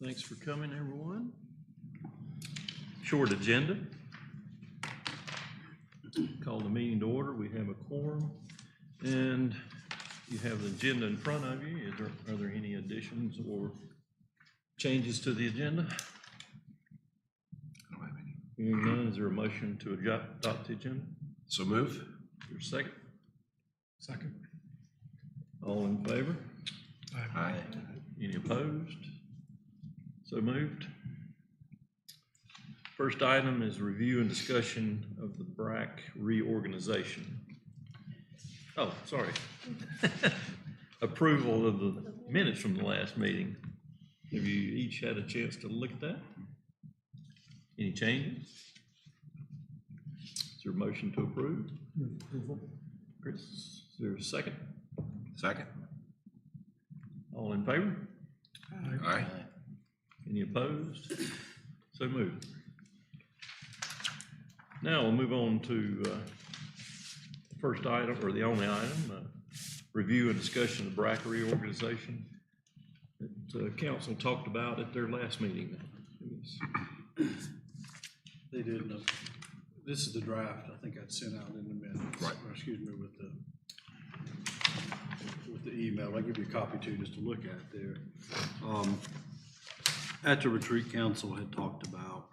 Thanks for coming, everyone. Short agenda. Call the meeting to order. We have a quorum, and you have the agenda in front of you. Are there any additions or changes to the agenda? I don't have any. Hearing none, is there a motion to adopt the agenda? So move. Is there a second? Second. All in favor? Aye. Any opposed? So moved. First item is review and discussion of the BRAC reorganization. Oh, sorry. Approval of the minutes from the last meeting. Have you each had a chance to look at that? Any changes? Is there a motion to approve? Approval. Chris, is there a second? Second. All in favor? Aye. Any opposed? So moved. Now we'll move on to the first item, or the only item, review and discussion of the BRAC reorganization that council talked about at their last meeting. They did. This is the draft. I think I'd sent out in the minutes. Right. Or excuse me, with the email. I'll give you a copy too, just to look at there. At the retreat, council had talked about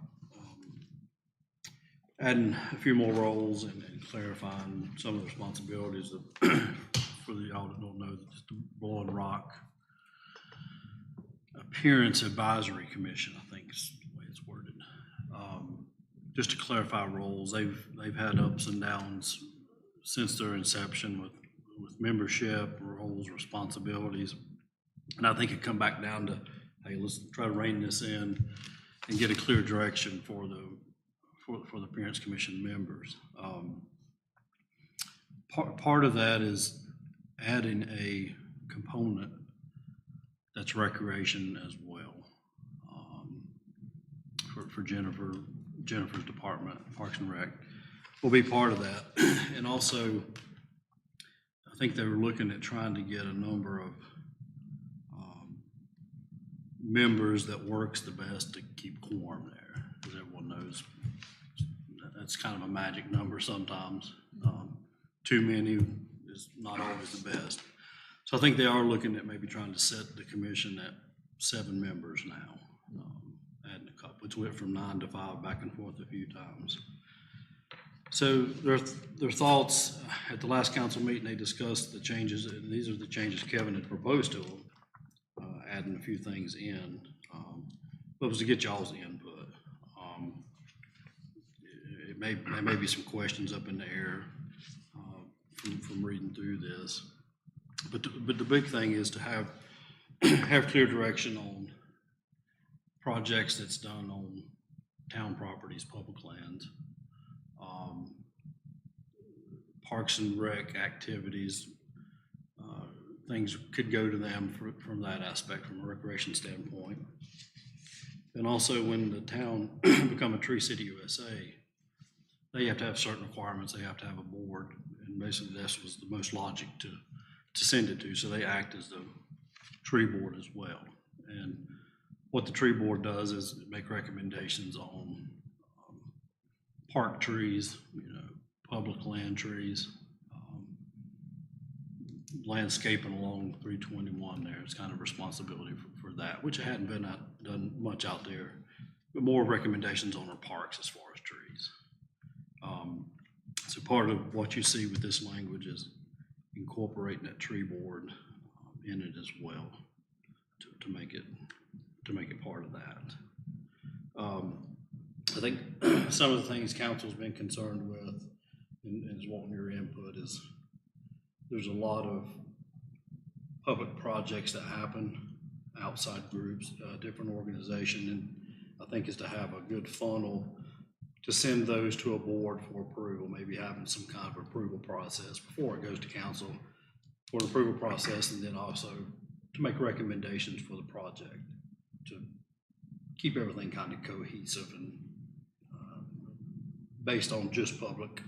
adding a few more roles and clarifying some of the responsibilities of, for the y'all that don't know, just the Boiling Rock Appearance Advisory Commission, I think is the way it's worded. Just to clarify roles, they've had ups and downs since their inception with membership, roles, responsibilities, and I think it come back down to, hey, let's try to rein this in and get a clear direction for the Appearance Commission members. Part of that is adding a component that's recreation as well, for Jennifer's department, Parks and Rec will be part of that. And also, I think they were looking at trying to get a number of members that works the best to keep quorum there, as everyone knows. That's kind of a magic number sometimes. Too many is not always the best. So I think they are looking at maybe trying to set the commission at 7 members now, adding a couple. It's went from 9 to 5 back and forth a few times. So their thoughts at the last council meeting, they discussed the changes. These are the changes Kevin had proposed to them, adding a few things in. But it was to get y'all's input. There may be some questions up in the air from reading through this. But the big thing is to have clear direction on projects that's done on town properties, public lands, Parks and Rec activities. Things could go to them from that aspect, from a recreation standpoint. And also, when the town become a Tree City USA, they have to have certain requirements. They have to have a board, and basically this was the most logic to send it to. So they act as the tree board as well. And what the tree board does is make recommendations on park trees, public land trees, landscaping along 321 there. It's kind of responsibility for that, which hadn't been done much out there, but more recommendations on our parks as far as trees. So part of what you see with this language is incorporating that tree board in it as well to make it part of that. I think some of the things council's been concerned with and is wanting your input is there's a lot of public projects that happen outside groups, different organizations, and I think is to have a good funnel to send those to a board for approval, maybe having some kind of approval process before it goes to council for an approval process, and then also to make recommendations for the project to keep everything kind of cohesive and based on just public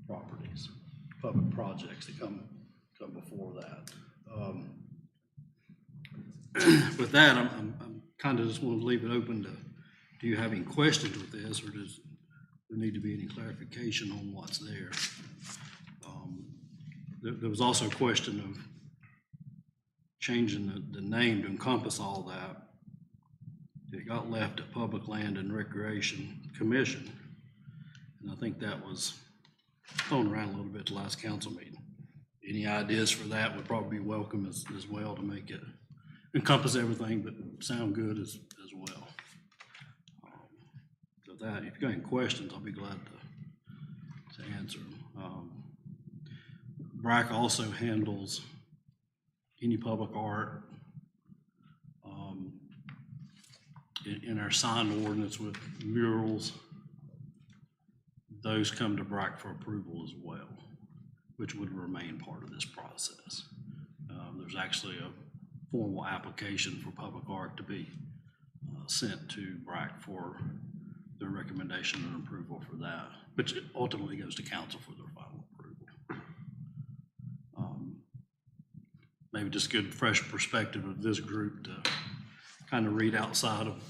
properties, public projects that come before that. With that, I'm kind of just want to leave it open to, do you have any questions with this, or does there need to be any clarification on what's there? There was also a question of changing the name to encompass all that. It got left at Public Land and Recreation Commission. And I think that was thrown around a little bit the last council meeting. Any ideas for that would probably be welcome as well, to make it encompass everything but sound good as well. So that, if you've got any questions, I'll be glad to answer them. BRAC also handles any public art. In our sign ordinance with murals, those come to BRAC for approval as well, which would remain part of this process. There's actually a formal application for public art to be sent to BRAC for their recommendation and approval for that, which ultimately goes to council for their final approval. Maybe just good fresh perspective of this group to kind of read outside of,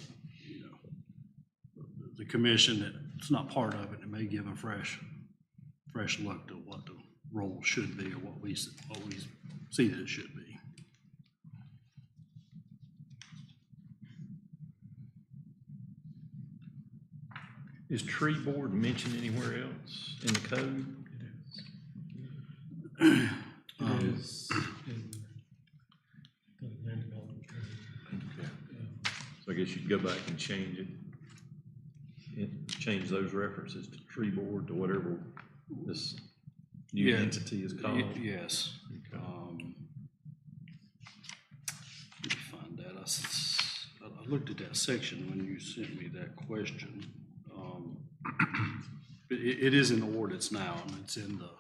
you know, the commission that's not part of it. It may give a fresh look to what the role should be, or what we see that it should be. Is tree board mentioned anywhere else in the code? It is in the land development code. So I guess you could go back and change it, and change those references to tree board to whatever this new Yeah. entity is called. Yes. Okay. Let me find that. I looked at that section when you sent me that question. It is in the ordinance now, and it's in the,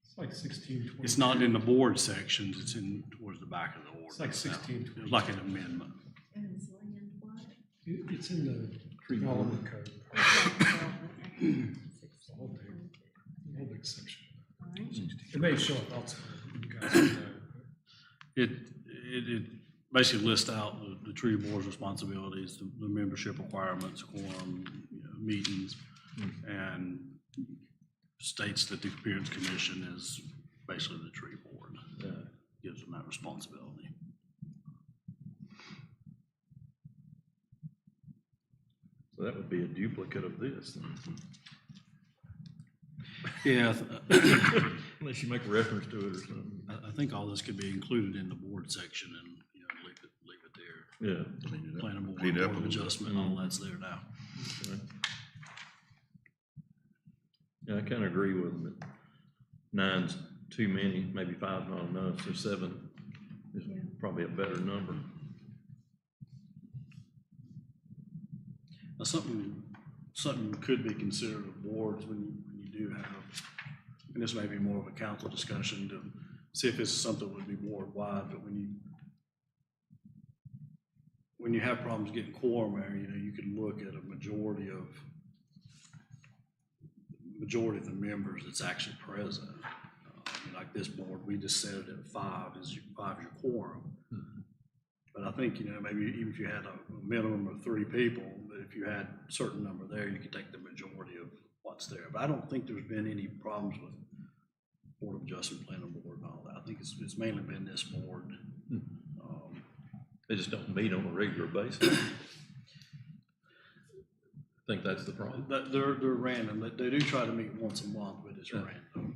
It's like 1620. it's not in the board sections, it's in towards the back of the ordinance. It's like now. 1620. It's like an amendment. And it's land what? It's in the development code, the whole big section. It may show up outside. You guys can know. It basically lists out the tree board's responsibilities, the membership requirements, quorum, you know, meetings, and states that the appearance commission is basically the tree board. Gives them that responsibility. So that would be a duplicate of this, then. Yeah, Unless you make a reference to it or something. I think all this could be included in the board section, and, you know, leave it there. Yeah. Clean it up. Planning board, Clean it up board a of little bit. adjustment, all that's there now. Okay. Yeah, I kind of agree with them that 9's too many, maybe 5's not enough, so 7 is probably a better number. Now, something could be considered of boards when you do have, and this may be more of a council discussion to see if this is something that would be board-wide, but when you have problems getting quorum there, you know, you can look at a majority of the members that's actually present. Like this board, we just set it at 5 is your quorum. But I think, you know, maybe even if you had a minimum of 3 people, but if you had a certain number there, you could take the majority of what's there. But I don't think there's been any problems with Board of Adjustment, Planning Board, and all that. I think it's mainly been this board. They just don't meet on a regular basis. I think that's the problem. They're random. They do try to meet once a month, but it's random.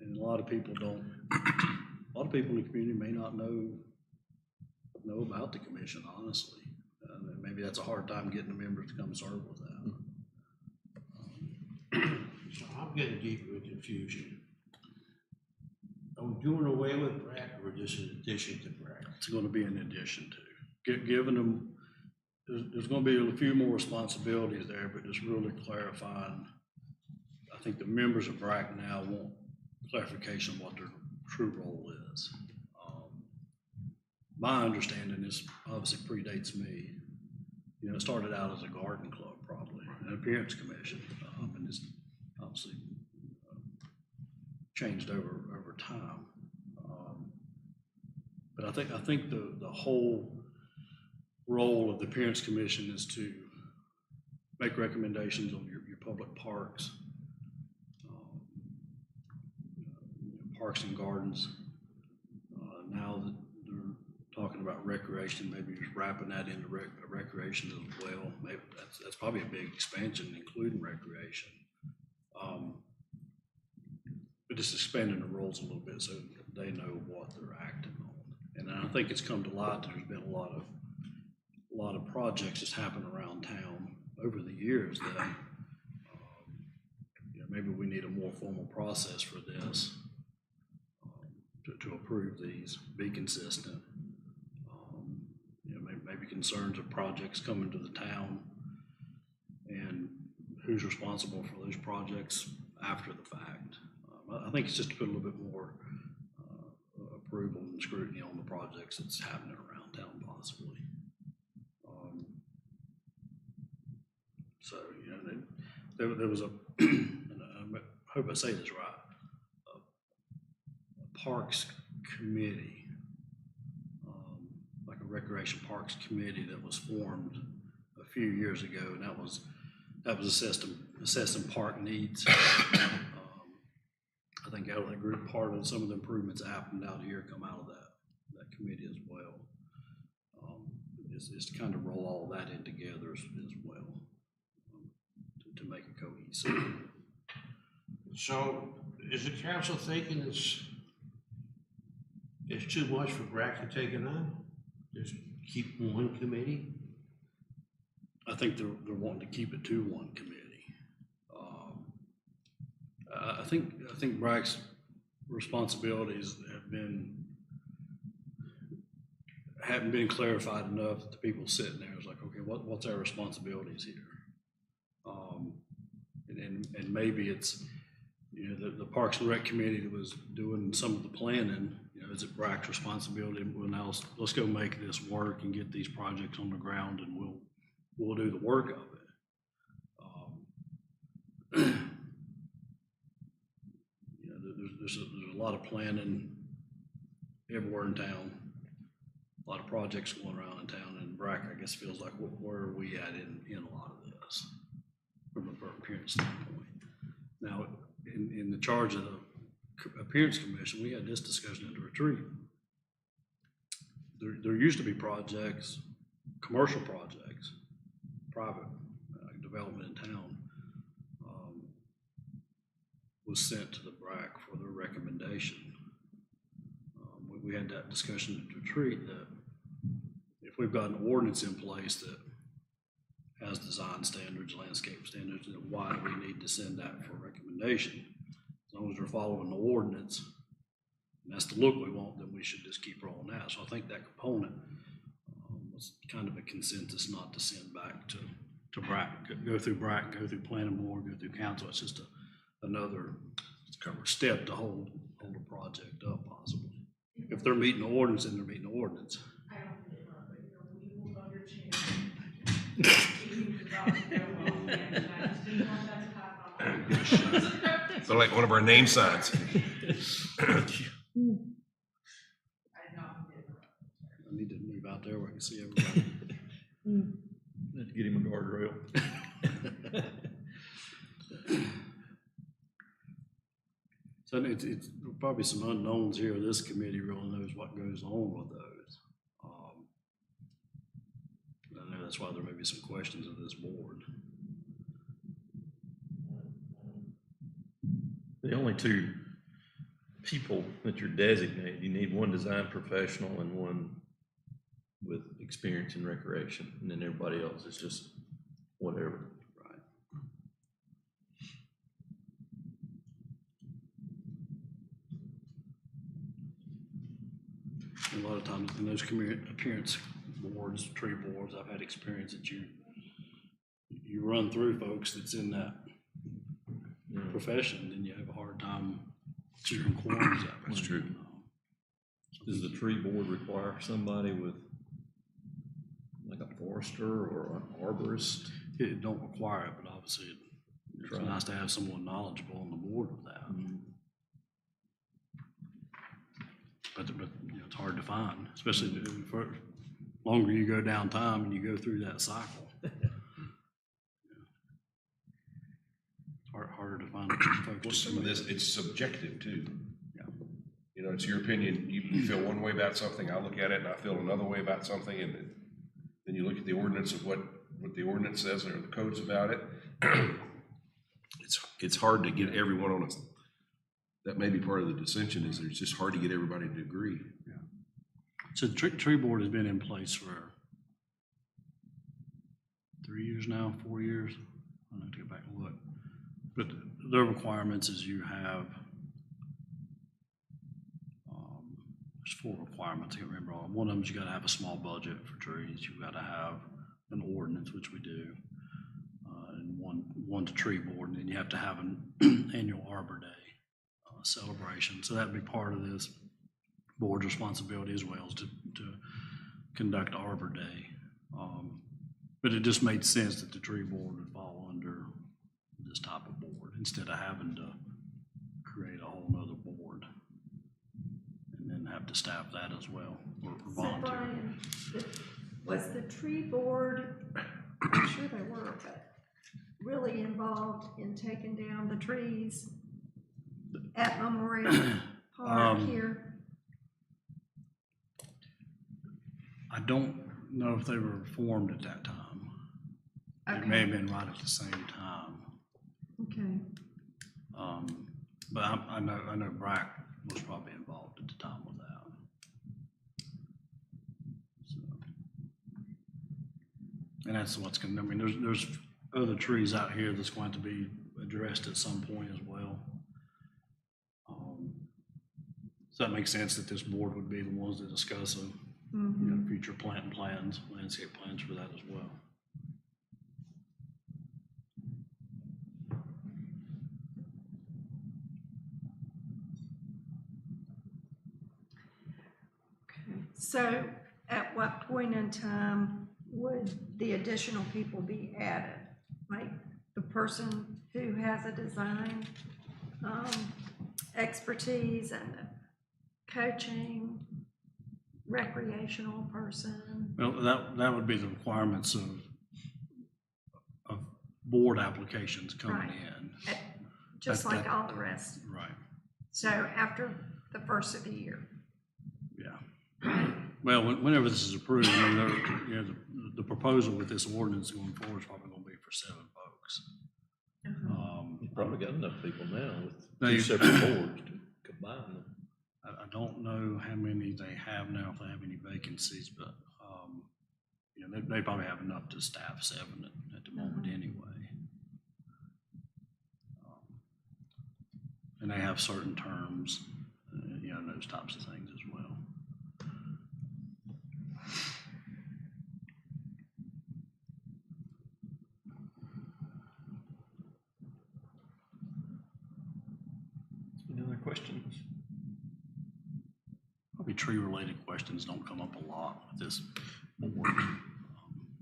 And a lot of people in the community may not know about the commission, honestly. And maybe that's a hard time getting the members to come serve with that. So I'm getting deeper with confusion. Are we doing away with BRAC or just in addition to BRAC? It's going to be in addition to. Giving them, there's going to be a few more responsibilities there, but just really clarifying. I think the members of BRAC now want clarification of what their true role is. My understanding is obviously predates me. You know, it started out as a garden club, probably, an appearance commission, and it's obviously changed over time. But I think the whole role of the Appearance Commission is to make recommendations on your public parks, parks and gardens. Now that they're talking about recreation, maybe just wrapping that into recreation as well. Maybe that's probably a big expansion, including recreation. But just expanding the roles a little bit so they know what they're acting on. And I think it's come to light that there's been a lot of projects that's happened around town over the years that maybe we need a more formal process for this to approve these, be consistent. Maybe concerns of projects coming to the town and who's responsible for those projects after the fact. I think it's just to put a little bit more approval and scrutiny on the projects that's happening around town possibly. So, there was a, and I hope I say this right, a parks committee, like a recreation parks committee that was formed a few years ago, and that was assessing park needs. I think out of that group, part of some of the improvements that happened out here come out of that committee as well. Is to kind of roll all that in together as well to make it cohesive. So is the council thinking it's too much for BRAC to take it on? Just keep one committee? I think they're wanting to keep it to one committee. I think BRAC's responsibilities haven't been clarified enough that the people sitting there is like, okay, what's our responsibilities here? And maybe it's, the Parks and Rec committee that was doing some of the planning, is it BRAC's responsibility? Well, now let's go make this work and get these projects on the ground, and we'll do the work of it. There's a lot of planning everywhere in town, a lot of projects going around in town, and BRAC, I guess, feels like, where are we at in a lot of this from an appearance standpoint? Now, in the charge of the Appearance Commission, we had this discussion at the retreat. There used to be projects, commercial projects, private development in town, was sent to the BRAC for their recommendation. We had that discussion at the retreat that if we've got an ordinance in place that has design standards, landscape standards, then why do we need to send that for recommendation? As long as we're following the ordinance, and that's the look we want, then we should just keep rolling that. So I think that component was kind of a consensus not to send back to BRAC, go through BRAC, go through planning board, go through council. It's just another step to hold a project up possibly. If they're meeting the ordinance, then they're meeting the ordinance. I don't think it, but we will understand. I just didn't want that to happen. So like one of our name signs. I did not get it. I need to move out there where I can see everybody. Need to get him a guardrail. So it's probably some unknowns here. This committee really knows what goes on with those. I know that's why there may be some questions of this board. The only two people that you're designated, you need one design professional and one with experience in recreation, and then everybody else is just whatever. Right. And a lot of times in those appearance boards, tree boards, I've had experience that you run through folks that's in that profession, then you have a hard time keeping quorums up. That's true. Does the tree board require somebody with like a forester or an arborist? It don't require it, but obviously it's Right. nice to have someone knowledgeable on the board with that. But it's hard to find, especially for longer you go down time and you go through that cycle. Harder to find folks. Well, some of this, it's subjective too. Yeah. You know, it's your opinion. You feel one way about something, I look at it and I feel another way about something, and then you look at the ordinance of what the ordinance says or the codes about it. It's hard to get everyone on that may be part of the dissension, is it's just hard to get everybody to agree. So the tree board has been in place for 3 years now, 4 years. I'll have to go back and look. But their requirements is you have, there's 4 requirements, I can't remember all. One of them is you gotta have a small budget for trees. You've gotta have an ordinance, which we do, and one to tree board, and then you have to have an annual Arbor Day celebration. So that'd be part of this board's responsibility as well, is to conduct Arbor Day. But it just made sense that the tree board would fall under this type of board instead of having to create a whole nother board and then have to staff that as well, or So volunteer. Brian, was the tree board, I'm sure they were, but really involved in taking down the trees at Memorial Park here? I don't know if they were formed at that time. It may have been right at the same time. Okay. But I know Brack was probably involved at the time with that. So, and that's what's going to, I mean, there's other trees out here that's going to be addressed at some point as well. So that makes sense that this board would be the ones that discuss future planting plans, landscape plans for that as well. So at what point in time would the additional people be added? Like the person who has a design expertise and the coaching, recreational person? Well, that would be the requirements of board applications coming Right. in. Just That- like all the rest. Right, So after the first of the year. yeah. Well, whenever this is approved, I mean, you know, the proposal with this ordinance going forward is probably gonna be for 7 folks. You've probably got enough people now with They- 2 separate boards to combine them. I don't know how many they have now, if they have any vacancies, but, you know, they probably have enough to staff 7 at the moment anyway. And they have certain terms, you know, those types of things as well. Any other questions? Probably tree-related questions don't come up a lot with this board,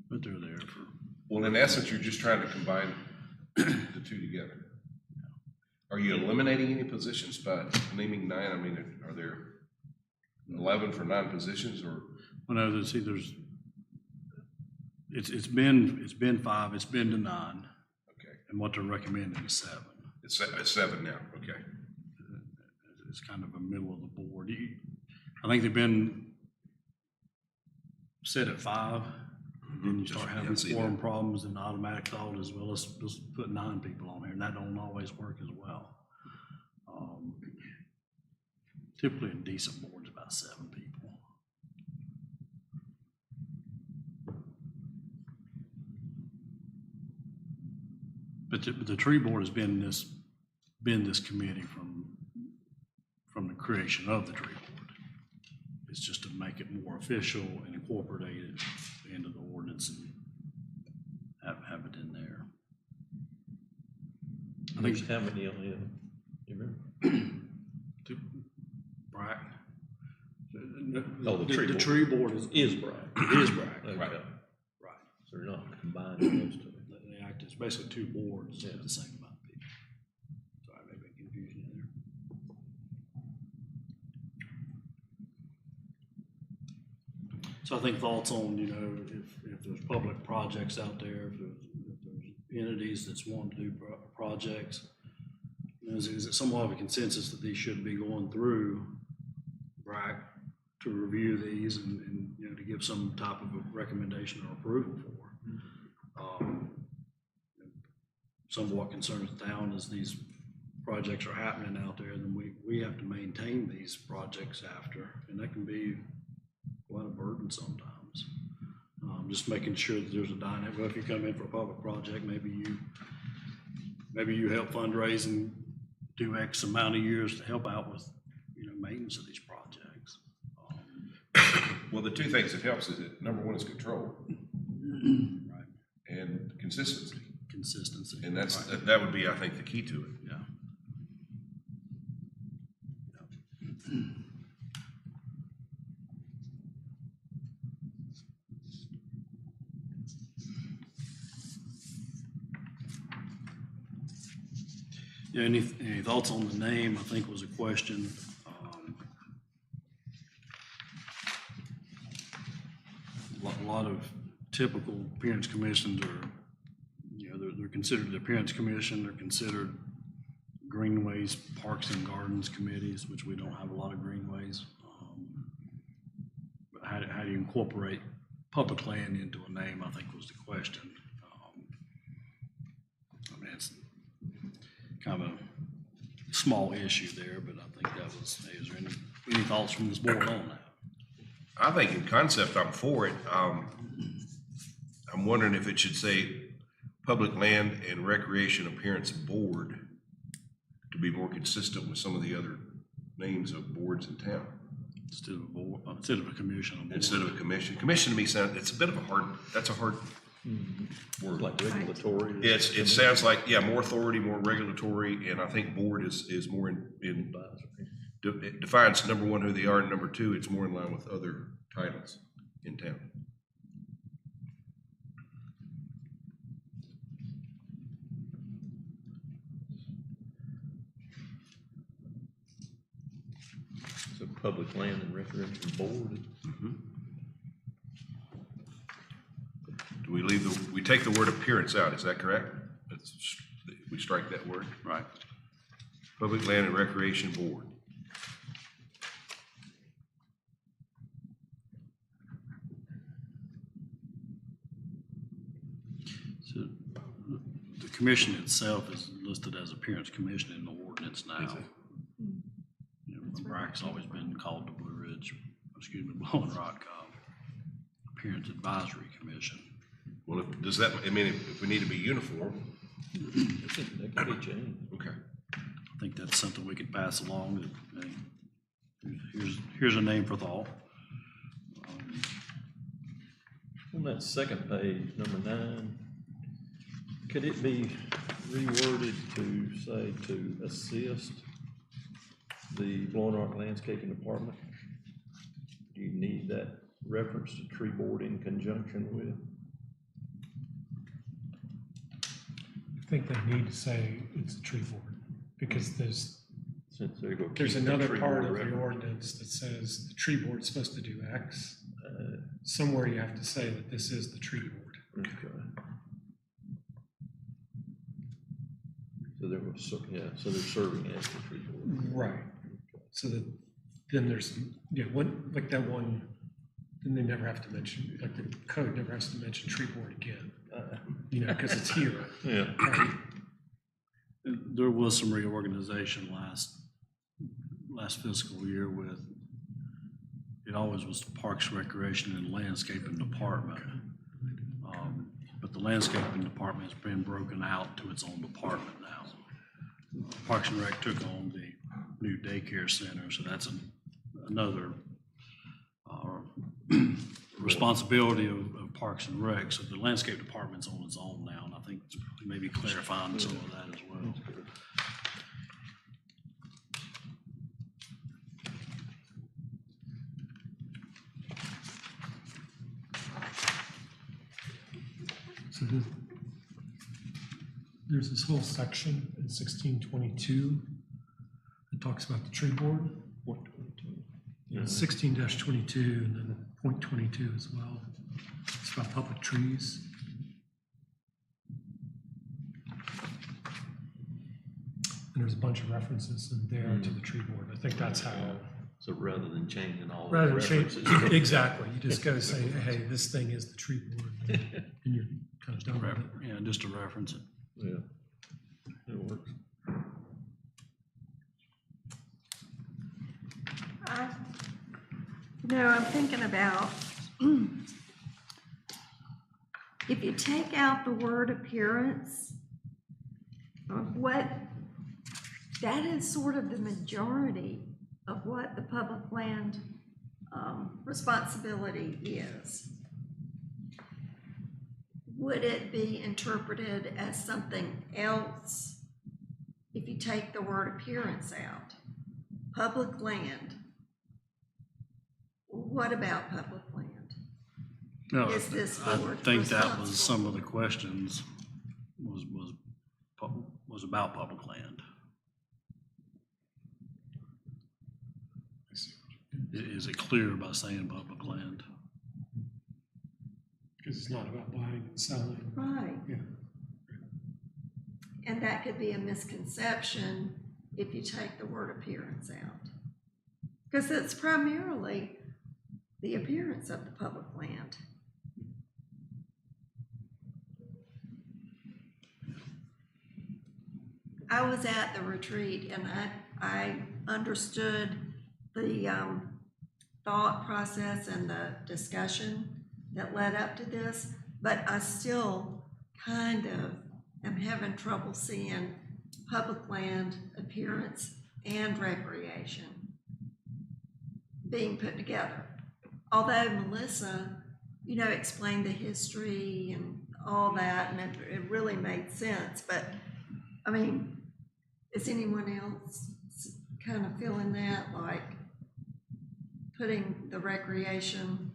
but they're there for, Well, in essence, you're just trying to combine the two together. Are you eliminating any positions by naming 9? I mean, are there 11 for 9 positions, or? well, no, it's been 5, it's been to 9, Okay, and what they're recommending is 7. it's 7 now, okay. It's kind of a middle of the board. I think they've been set at 5, then you start Yeah, I having see quorum that. problems, problems, and the automatic thought is, well, let's put 9 people on here, and that don't always work as well. Typically, a decent board is about 7 people. But the tree board has been this committee from the creation of the tree board. It's just to make it more official and incorporate it into the ordinance and have it in there. I think how many on the, you remember? Brack. Oh, the tree The board. tree board Is Bragg. it is Brack. Okay. Right. Right. So they're not combining those two. They act as basically 2 boards Yeah. with the same amount of people. Sorry, maybe confusion there. So I think thoughts on, you know, if there's public projects out there, if there's entities that's wanting to do projects, is it somewhat of a consensus that these should be going through BRAC to review these and, you know, to give some type of a recommendation or approval for? Somewhat concerns the town as these projects are happening out there, then we have to maintain these projects after, and that can be quite a burden sometimes. Just making sure that there's a dynamic. Well, if you come in for a public project, maybe you help fundraise and do X amount of years to help out with, you know, maintenance of these projects. Well, the two things that helps is that number one is control Right. and consistency. Consistency. And that's, Right. that would be, I think, the key to it. Yeah. Yeah, any thoughts on the name, I think was a question. A lot of typical appearance commissions are, you know, they're considered the appearance commission, they're considered greenways, parks and gardens committees, which we don't have a lot of greenways. But how do you incorporate public land into a name, I think was the question. I mean, it's kind of a small issue there, but I think that was, hey, is there any thoughts from this board on that? I think in concept, I'm for it. I'm wondering if it should say Public Land and Recreation Appearance Board to be more consistent with some of the other names of boards in town. Instead of a board, instead of a commission. A board. Instead of a commission. Commission to me sounds, it's a bit of a hard, that's a hard word. Like regulatory. It sounds like, yeah, more authority, more regulatory, and I think board is more in it defines number one who they are, and number two, it's more in line with other titles in town. So Public Land and Recreation Board. Do we we take the word appearance out, is that correct? We strike that word? Right. Public Land and Recreation Board. So the commission itself is listed as appearance commission in the ordinance now. You know, BRAC's always been called the Blue Ridge, Blowing Rock Appearance Advisory Commission. Well, does that, I mean, if we need to be uniform, That could be changed. okay. I think that's something we could pass along. That, here's a name for thought. On that second page, number 9, could it be reworded to say to assist the Blowing Rock Landscaping Department? Do you need that reference to tree board in conjunction with? I think they need to say it's a tree board, because there's Since they're gonna There's keep the another tree part board of the reference. ordinance that says the tree board's supposed to do X. Somewhere you have to say that this is the tree board. Okay. So there was, so they're serving as the tree board. Right. So that, then there's, yeah, one, like that one, then they never have to mention, like the code never has to mention tree board again, you know, because it's here. Yeah. Right? There was some reorganization last fiscal year with, it always was the Parks, Recreation, and Landscaping Department. But the Landscaping Department has been broken out to its own department now. Parks and Rec took on the new daycare center, so that's another responsibility of Parks and Rec. So the Landscape Department's on its own now, and I think maybe clarifying some of that as well. So there's this whole section in 1622 that talks about the tree board. What, 22? Yeah, 16-22, and then point 22 as well. It's about public trees. And there's a bunch of references in there to the tree board. I think that's how, So rather than changing all the rather than change, references. exactly, you just go say, hey, this thing is the tree board, and you're kind of done with it. Yeah, just to reference it. Yeah, it works. No, I'm thinking about, if you take out the word appearance, that is sort of the majority of what the public land responsibility is. Would it be interpreted as something else if you take the word appearance out? Public land. What about public land? No, Is this I board think that was responsible? some of the questions was about public land. Is it clear by saying public land? Because it's not about buying and selling. Right. Yeah. And that could be a misconception if you take the word appearance out. Because it's primarily the appearance of the public land. I was at the retreat and I understood the thought process and the discussion that led up to this, but I still kind of am having trouble seeing public land, appearance, and recreation being put together. Although Melissa, explained the history and all that, and it really made sense, but, I mean, is anyone else kind of feeling that, like putting the recreation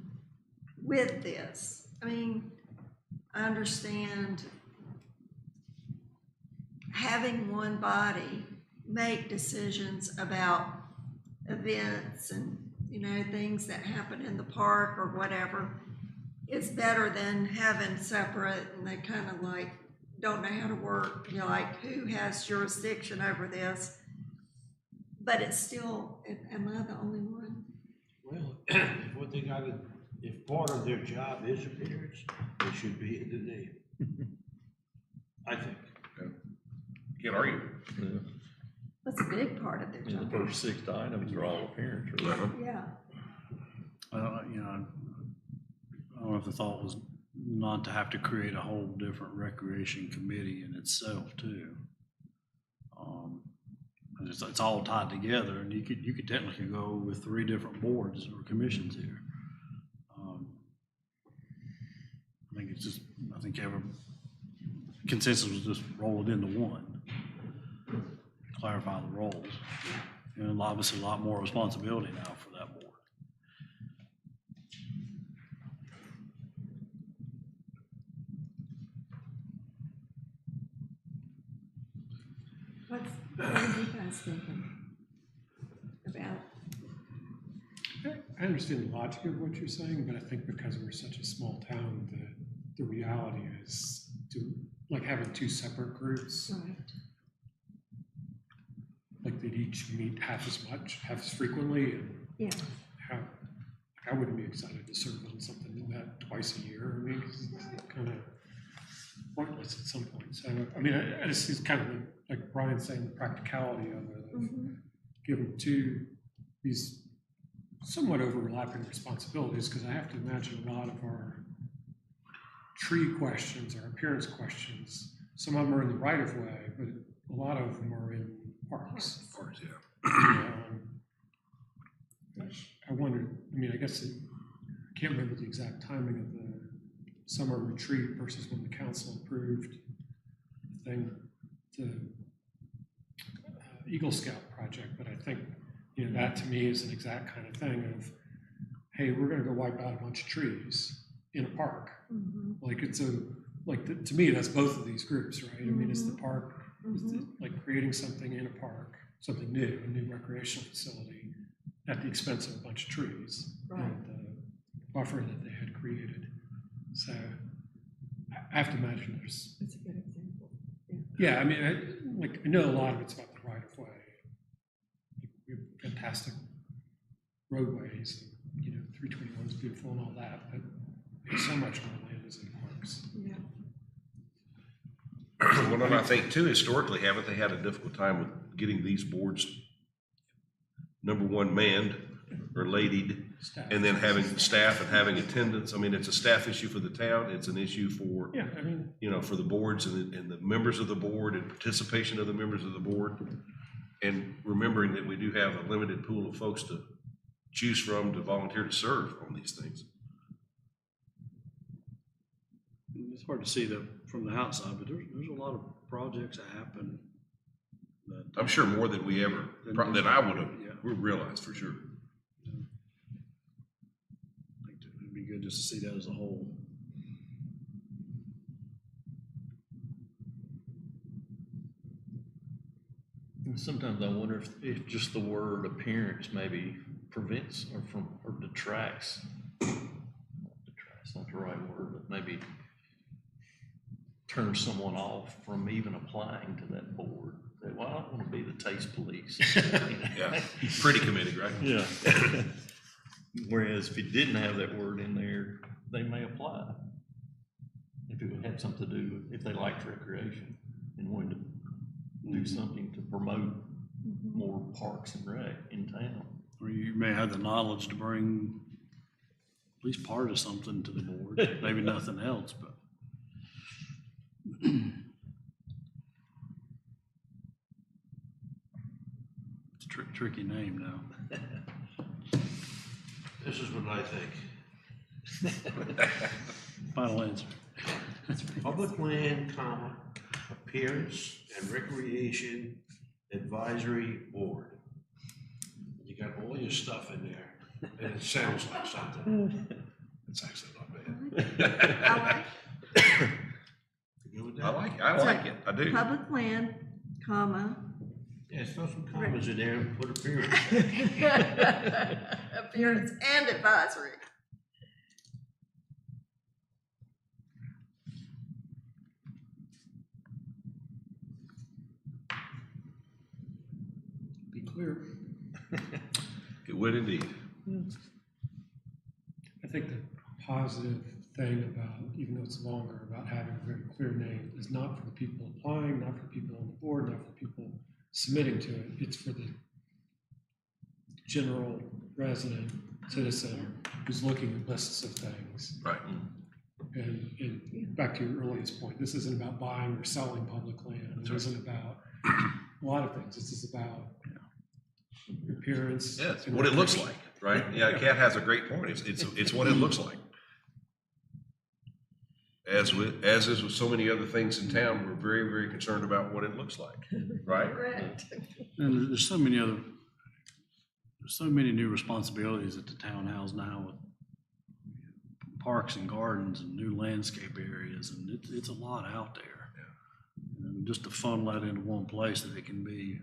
with this? I mean, I understand having one body make decisions about events and, things that happen in the park or whatever is better than having separate, and they kind of like don't know how to work, like who has jurisdiction over this? But it's still, am I the only one? Well, if what they gotta, if part of their job is appearance, it should be in the name. I think. Can't argue. Yeah. That's a big part of their And the job. first 6 items are all appearance, right? Yeah. I don't know if the thought was not to have to create a whole different recreation committee in itself too. It's all tied together, and you could technically go with 3 different boards or commissions here. I think every consensus was just roll it into one, clarify the roles, and obviously a lot more responsibility now for that board. What are you guys thinking about? I understand the logic of what you're saying, but I think because we're such a small town, the reality is having 2 separate groups, Right. like they'd each meet half as frequently, and Yeah. I wouldn't be excited to serve on something like that twice a year. I mean, 'cause it's kind of pointless at some point. So, I mean, I just see kind of like Brian saying, the practicality of it, of giving these somewhat overlapping responsibilities, because I have to imagine a lot of our tree questions, our appearance questions, some of them are in the right of way, but a lot of them are in parks. Of course, yeah. I wondered, I mean, I guess I can't remember the exact timing of the summer retreat versus when the council approved the thing, the Eagle Scout project, but I think, that to me is an exact kind of thing of, hey, we're gonna go wipe out a bunch of trees in a park. Like to me, that's both of these groups, right? I mean, it's the park, it's like creating something in a park, something new, a new recreational facility at the expense of a bunch of trees. Right. And, buffer that they had created. So I have to imagine there's, That's a good example. yeah, I mean, I know a lot of it's about the right of way. We have fantastic roadways, and, 321 is beautiful and all that, but there's so much more land is in parks. Yeah. Well, and I think too, historically, haven't they had a difficult time with getting these boards, number one, manned or ladied, Staff. and then having staff and having attendance? I mean, it's a staff issue for the town, it's an issue for, Yeah, I mean, for the boards and the members of the board and participation of the members of the board. And remembering that we do have a limited pool of folks to choose from to volunteer to serve on these things. It's hard to see that from the outside, but there's a lot of projects that happen that. I'm sure more than we ever, than I would have Yeah. realized for sure. I think it'd be good just to see that as a whole. Sometimes I wonder if just the word appearance maybe prevents or detracts. Detract's not the right word, but maybe turns someone off from even applying to that board. Say, well, I don't want to be the taste police. Yeah, pretty committed, right? Yeah. Whereas if you didn't have that word in there, they may apply. If it had something to do, if they liked recreation and wanted to do something to promote more parks and rec in town. Or you may have the knowledge to bring at least part of something to the board, maybe nothing else, but. It's a tricky name now. This is what I think. Final answer. Public land, comma, appearance and recreation advisory board. You got all your stuff in there, and it sounds like something. It's actually not bad. I like You good with that? I like it, I do. public land, comma, Yeah, throw some commas in there and put appearance. appearance and advisory. be clear. It would indeed. I think the positive thing about, even though it's longer, about having a very clear name is not for the people applying, not for people on the board, not for people submitting to it. It's for the general resident citizen who's looking at lists of things. Right. And back to your earliest point, this isn't about buying or selling public land. It isn't about a lot of things. This is about appearance. Yes, and what it looks recreation. like, right? Yeah, Kat has a great point. It's what it looks like. As is with so many other things in town, we're very, very concerned about what it looks like, right? Correct. And there's so many new responsibilities that the town has now with parks and gardens and new landscape areas, and it's a lot out there. And just to funnel that into one place that it can be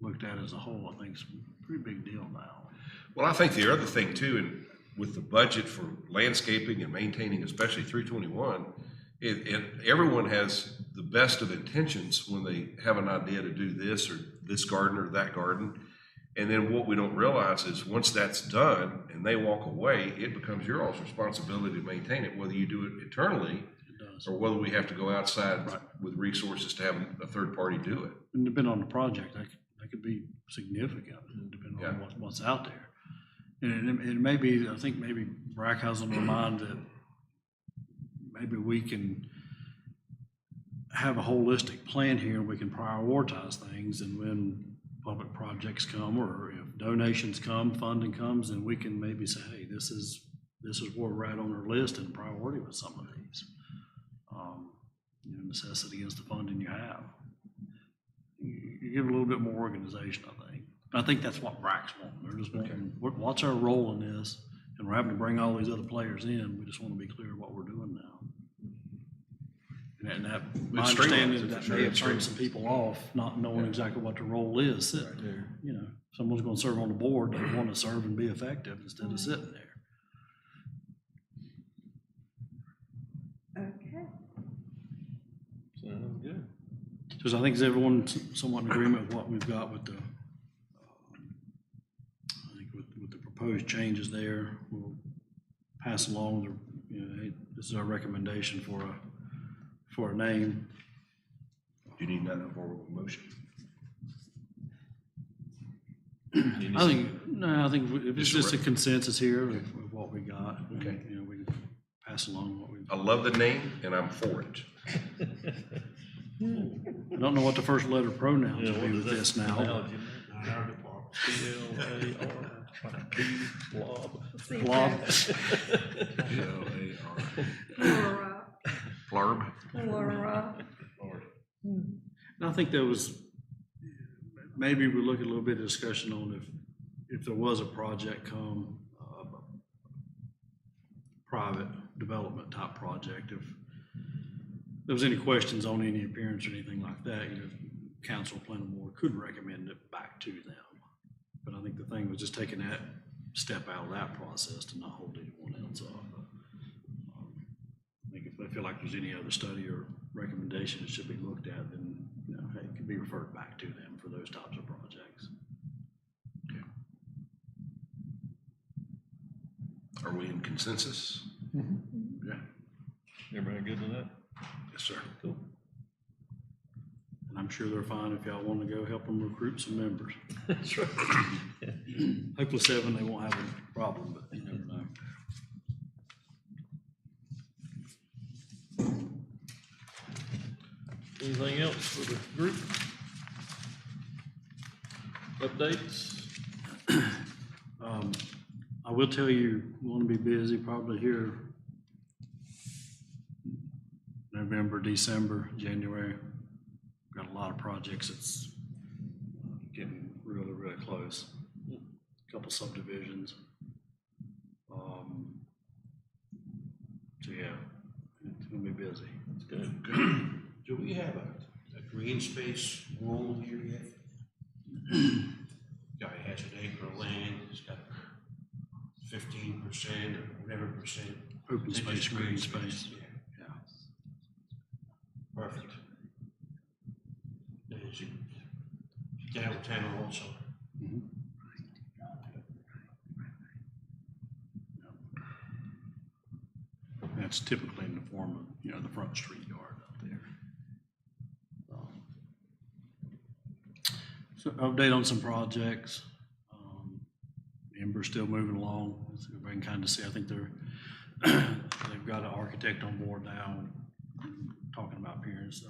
looked at as a whole, I think is a pretty big deal now. Well, I think the other thing too, and with the budget for landscaping and maintaining, especially 321, everyone has the best of intentions when they have an idea to do this or this garden or that garden. And then what we don't realize is once that's done and they walk away, it becomes your all's responsibility to maintain it, whether you do it internally It does. or whether we have to go outside Right. with resources to have a third party do it. And depending on the project, that could be significant, depending Yeah. on what's out there. And it may be, I think maybe Brack has in mind that maybe we can have a holistic plan here, we can prioritize things, and when public projects come, or if donations come, funding comes, then we can maybe say, hey, this is where we're at on our list and priority with some of these. Necessity against the funding you have. You give a little bit more organization, I think. I think that's what Brack's wanting. They're just wanting, what's our role in this? And we're having to bring all these other players in. We just want to be clear what we're doing now. And that, my It's streamlined, understanding, for that sure. may have It's turned some people off, not knowing exactly what the role is sitting there. Someone's going to serve on the board, they want to serve and be effective instead of sitting there. Because I think is everyone somewhat in agreement with what we've got with the, I think with the proposed changes there, we'll pass along the, hey, this is our recommendation for a name. Do you need that in a form of motion? I think if it's Just just a consensus here of what we got, Okay. you know, we can pass along what we, I love the name and I'm for it. I don't know what the first letter pronouns will be with this now. Analogy, Not our department. P-L-A-R-B, blob. See, Blob. Laura, Flurb? Laura, And I think there was, maybe we look at a little bit of discussion on if there was a project come, private development type project, if there was any questions on any appearance or anything like that, you know, council, planning board could recommend it back to them. But I think the thing was just taking that step out of that process to not hold anyone else up. I think if they feel like there's any other study or recommendation that should be looked at, then, you know, hey, it can be referred back to them for those types of projects. Are we in consensus? Yeah. Everybody good with that? Yes, sir. Cool. And I'm sure they're fine if y'all want to go help them recruit some members. That's right. Hopefully 7, they won't have a problem, but you never know. Anything else for the group? Updates? I will tell you, we're going to be busy probably here November, December, January. Got a lot of projects that's getting really, really close. A couple subdivisions. So yeah, it's going to be busy. It's good. Do we have a green space rule here yet? Guy has an acre of land, he's got 15% or whatever percent. Open They space, just green space. Yeah, Yeah. perfect. And it's downtown also. Mhm. That's typically in the form of, you know, the front street yard out there. So update on some projects. Ember's still moving along, as everybody can kind of see. I think they've got an architect on board now, talking about appearance,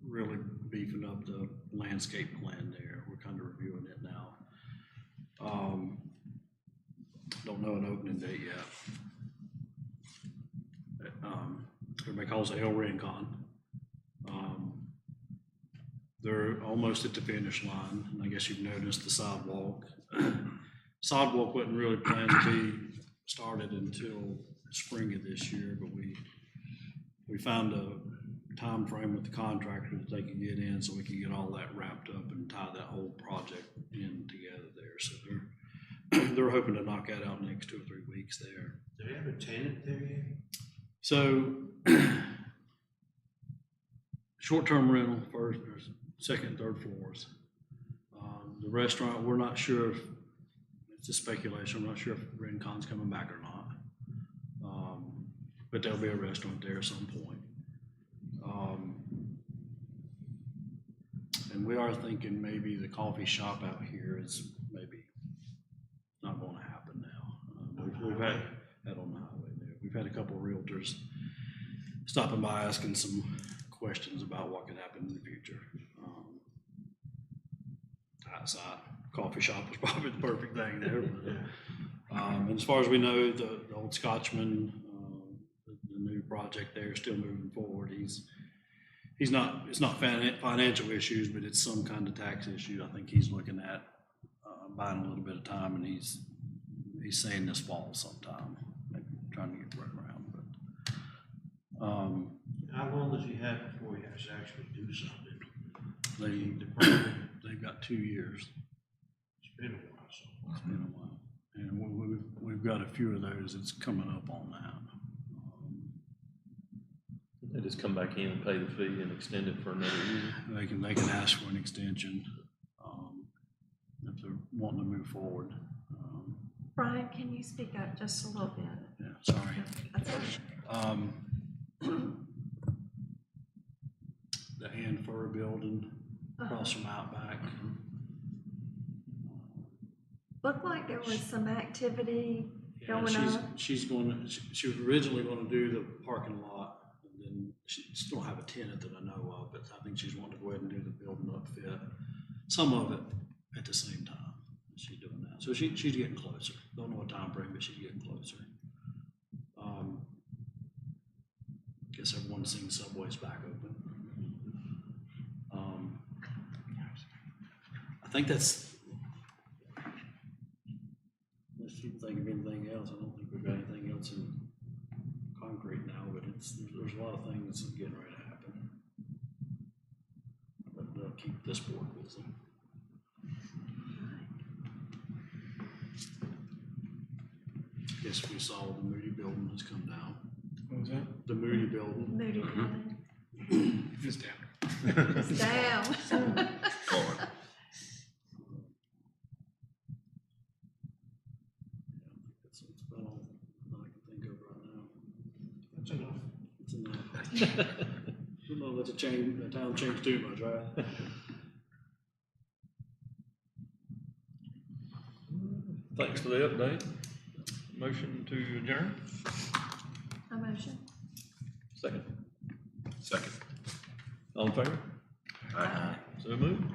really beefing up the landscape plan there. We're kind of reviewing it now. Don't know an opening date yet. Everybody calls it El Rincon. They're almost at the finish line, and I guess you've noticed the sidewalk. Sidewalk wasn't really planned to be started until spring of this year, but we found a time frame with the contractor that they can get in so we can get all that wrapped up and tie that whole project in together there. So they're hoping to knock that out next 2 or 3 weeks there. Do they have a tenant there yet? So short-term rental, first, or second, third floors. The restaurant, we're not sure if, it's a speculation, we're not sure if Rincon's coming back or not. But there'll be a restaurant there at some point. And we are thinking maybe the coffee shop out here is maybe not gonna happen now. We've had that on the highway there. We've had a couple of realtors stopping by asking some questions about what could happen in the future. Outside coffee shop was probably the perfect thing there. But, and as far as we know, the old Scotchman, the new project there is still moving forward. It's not financial issues, but it's some kind of tax issue. I think he's looking at buying a little bit of time, and he's saying this fall sometime, maybe trying to get right around. But How long does he have before he has to actually do something? they've got 2 years. It's been a while, so. It's been a while, and we've got a few of those that's coming up on that. They just come back in and pay the fee and extend it for another year. They can ask for an extension, if they're wanting to move forward. Brian, can you speak up just a little bit? Yeah, sorry. That's all right. The Ann Fur building across from Outback. Looked like there was some activity Yeah, going on. she's going to, she was originally going to do the parking lot, and then she still have a tenant that I know of, but I think she's wanting to go ahead and do the building up fit. Some of it at the same time. She's doing that. So she's getting closer. Don't know what time frame, but she's getting closer. Guess everyone's seen Subway's back open. I think that's, unless you think of anything else, I don't think we've got anything else in concrete now, but there's a lot of things that's getting ready to happen. But they'll keep this board busy. Guess we saw the Moody building has come down. What was that? The Moody building. Moody building. It's down. It's down. Forward. It's about all that I can think of right now. That's enough. It's enough. Don't know if that's a change, the town changed too much, right? Thanks for the update. Motion to adjourn? A motion. Second. Second. All in favor? Aye. So moved.